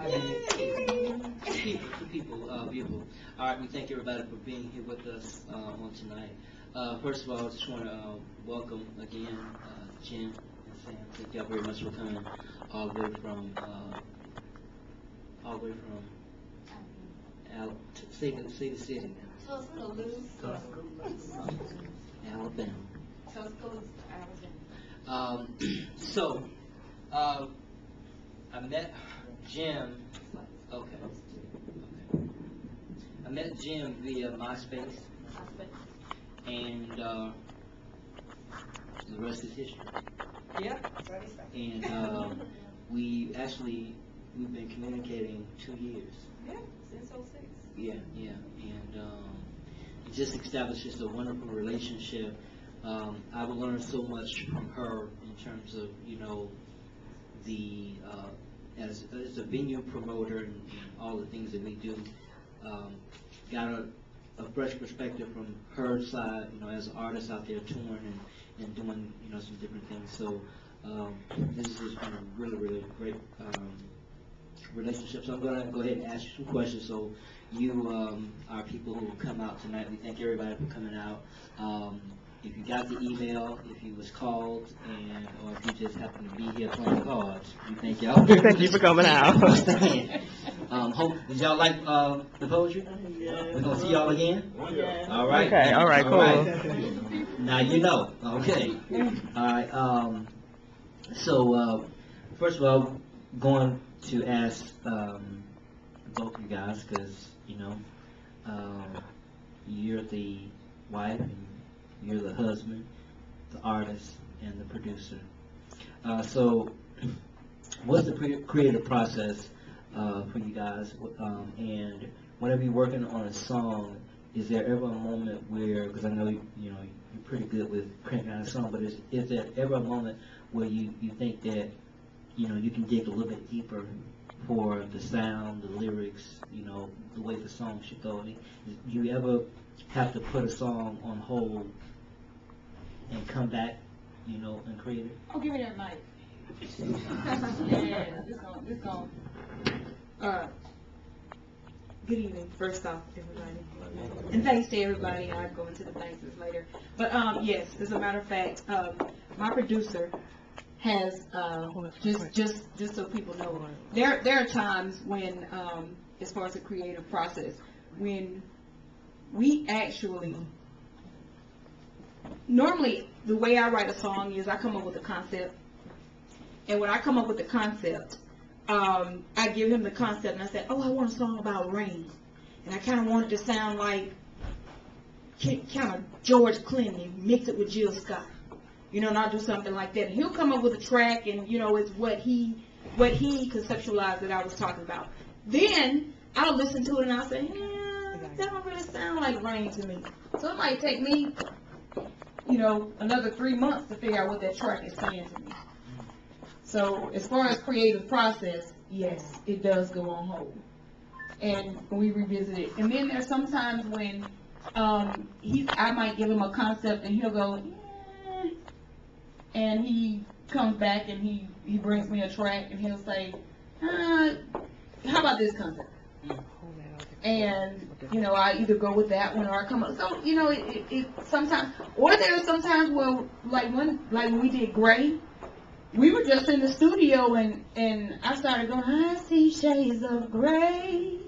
Two people, beautiful. All right, we thank everybody for being here with us on tonight. First of all, I just want to welcome again Jim and Sam. Thank y'all very much for coming all the way from say the city now. Tuscaloosa, Alabama. Tuscaloosa, So, I met Jim. Okay. I met Jim via MySpace, and the rest is history. Yep. And we've been communicating 2 years. Yeah, since 06. Yeah, and it just establishes a wonderful relationship. I've learned so much from her in terms of, the as a venue promoter and all the things that we do. Got a fresh perspective from her side, as an artist out there touring and doing, some different things. So this has just been a really, really great relationship. So I'm going to go ahead and ask you some questions. So you are people who come out tonight. We thank everybody for coming out. If you got the email, if you was called, or if you just happen to be here playing cards, we thank y'all. Thank you for coming out. Did y'all like the poetry? Yeah. We're going to see y'all again? Yeah. All right. Okay, all right, cool. Right. Now you know. Okay. All right. So, first of all, going to ask both of you guys, because, you're the wife and you're the husband, the artist, and the producer. So, what's the creative process for you guys? And whenever you're working on a song, is there ever a moment where, because I know you're pretty good with cranking out a song, but is there ever a moment where you think that you can dig a little bit deeper for the sound, the lyrics, the way the song should go? Do you ever have to put a song on hold and come back, and create it? Oh, give me that mic. Yeah, this gonna. Good evening, first off, everybody. And thanks to everybody. I'll go into the thanks later. But yes, as a matter of fact, my producer has just so people know, there are times when, as far as the creative process, when we actually, normally the way I write a song is I come up with a concept, and when I come up with the concept, I give him the concept and I say, oh, I want a song about rain, and I kind of want it to sound like kind of George Clinton, mix it with Jill Scott, and I'll do something like that. And he'll come up with a track, and it's what he conceptualized that I was talking about. Then I'll listen to it and I'll say, that don't really sound like rain to me. So it might take me, another 3 months to figure out what that track is saying to me. So as far as creative process, yes, it does go on hold, and we revisit it. And then there's sometimes when I might give him a concept and he'll go, and he comes back and he brings me a track and he'll say, how about this concept? And I either go with that one or I come up. So it sometimes, or there's sometimes where like when we did Gray, we were just in the studio and I started going, I see shades of gray.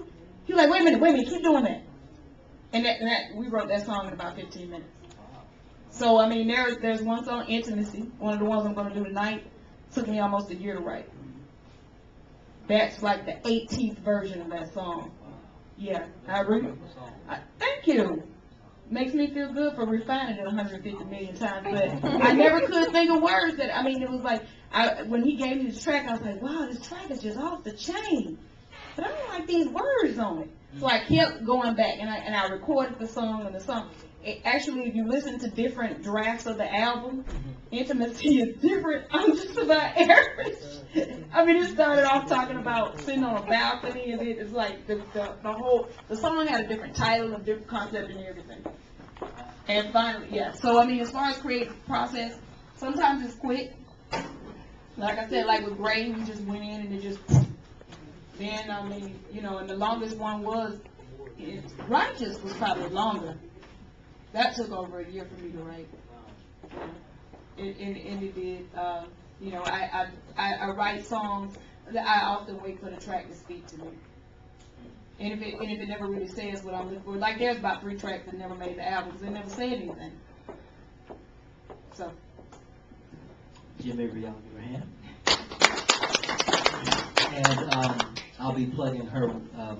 He was like, wait a minute, keep doing that. And that we wrote that song in about 15 minutes. So I mean, there's one song, Intimacy, one of the ones I'm going to do tonight. Took me almost a year to write. That's like the 18th version of that song. Yeah, thank you. Makes me feel good for refining it 150 million times, but I never could think of words that, it was like, when he gave me this track, I was like, wow, this track is just off the chain, but I don't like these words on it. So I kept going back, and I recorded the song, and the song, actually, if you listen to different drafts of the album, Intimacy is different. I'm just about average. It started off talking about sitting on a balcony, and it's like the song had a different title, a different concept, and everything. And finally, yeah. So as far as creative process, sometimes it's quick. Like I said, like with Gray, we just went in and it just, Then, I mean, you know, and the longest one was, Righteous was probably longer. That took over a year for me to write. And it did, you know, I write songs that I often wait for the track to speak to me. And if it never really says what I'm looking for, like there's about 3 tracks that never made the album because they never said anything. So. Jim Avery on your hand. And I'll be plugging her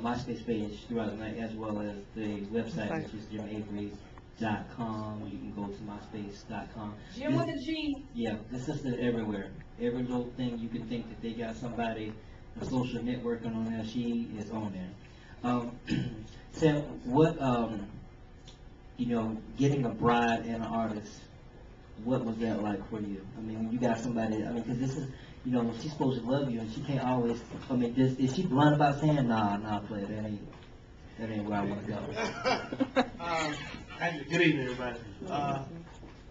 MySpace page throughout the night, as well as the website, which is jimavery.com. You can go to myspace.com. Jim with a G. Yeah, this is everywhere. Every little thing you can think that they got somebody, a social networking on there, she is on there. Sam, what, you know, getting a bride and an artist, what was that like for you? I mean, you got somebody, I mean, because this is, you know, she's supposed to love you, and she can't always, I mean, is she blunt about saying, nah, play, that ain't where I want to go? Actually, good evening, everybody.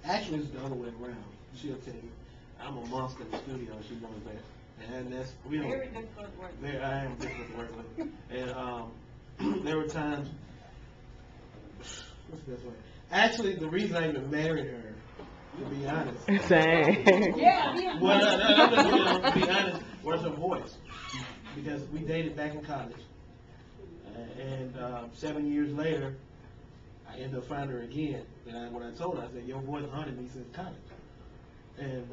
Actually, it's the other way around. She'll tell you, I'm a monster in the studio, she knows that. And that's, we don't, Very difficult to work with. I am difficult to work with. And there were times, what's the best way? Actually, the reason I even married her, to be honest. Same. Yeah. Well, to be honest, was her voice. Because we dated back in college. And 7 years later, I ended up finding her again. And when I told her, I said, your voice haunted me since college. And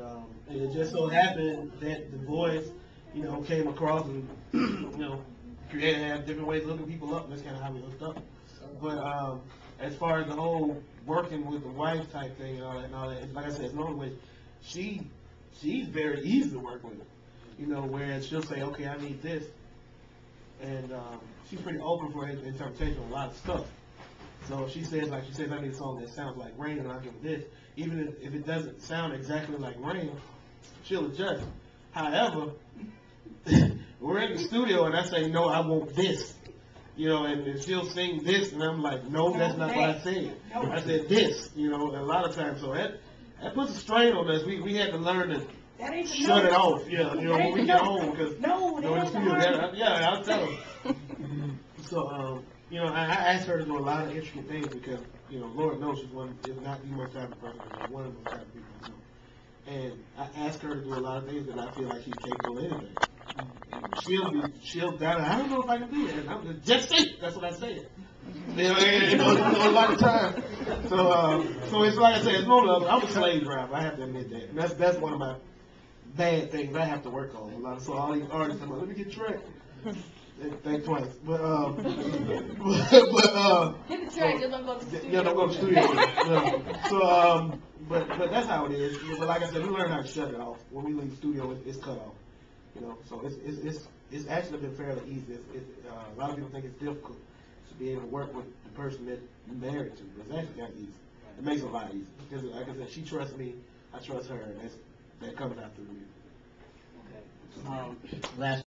it just so happened that the voice, you know, came across and, you know, creator had different ways of hooking people up, and that's kind of how we hooked up. But as far as the whole working with the wife type thing and all that, like I said, it's normally way, she's very easy to work with, you know, whereas she'll say, okay, I need this, and she's pretty open for interpretation of a lot of stuff. So if she says, I need a song that sounds like Rain, and I'll give her this, even if it doesn't sound exactly like Rain, she'll adjust. However, we're in the studio and I say, no, I want this. You know, and she'll sing this, and I'm like, no, that's not what I said. I said this, you know, and a lot of times, so that puts a strain on us. We had to learn to shut it off, you know, when we get home, because, you know, in the studio, I'll tell her. So, you know, I asked her to do a lot of intricate things because, you know, Lord knows she's one, if not the most talented person, but one of the most talented people I know. And I asked her to do a lot of things that I feel like she's capable of anything. She'll doubt it. I don't know if I can do that. I'm just say it. That's what I said. You know, a lot of time. So it's like I said, it's no love. I'm a slave driver. I have to admit that. And that's one of my bad things I have to work on. A lot. So all these artists, I'm like, let me get tracked. Think twice. But Hit the track, don't go to the studio. yeah, don't go to the studio. Yeah. So but that's how it is. But like I said, we learn how to shut it off. When we leave the studio, it's cut off. You know, so it's actually been fairly easy. A lot of people think it's difficult to be able to work with the person that you're married to. It's actually kind of easy. It makes it a lot easier because, like I said, she trusts me, I trust her, and that comes out through you. Okay. Last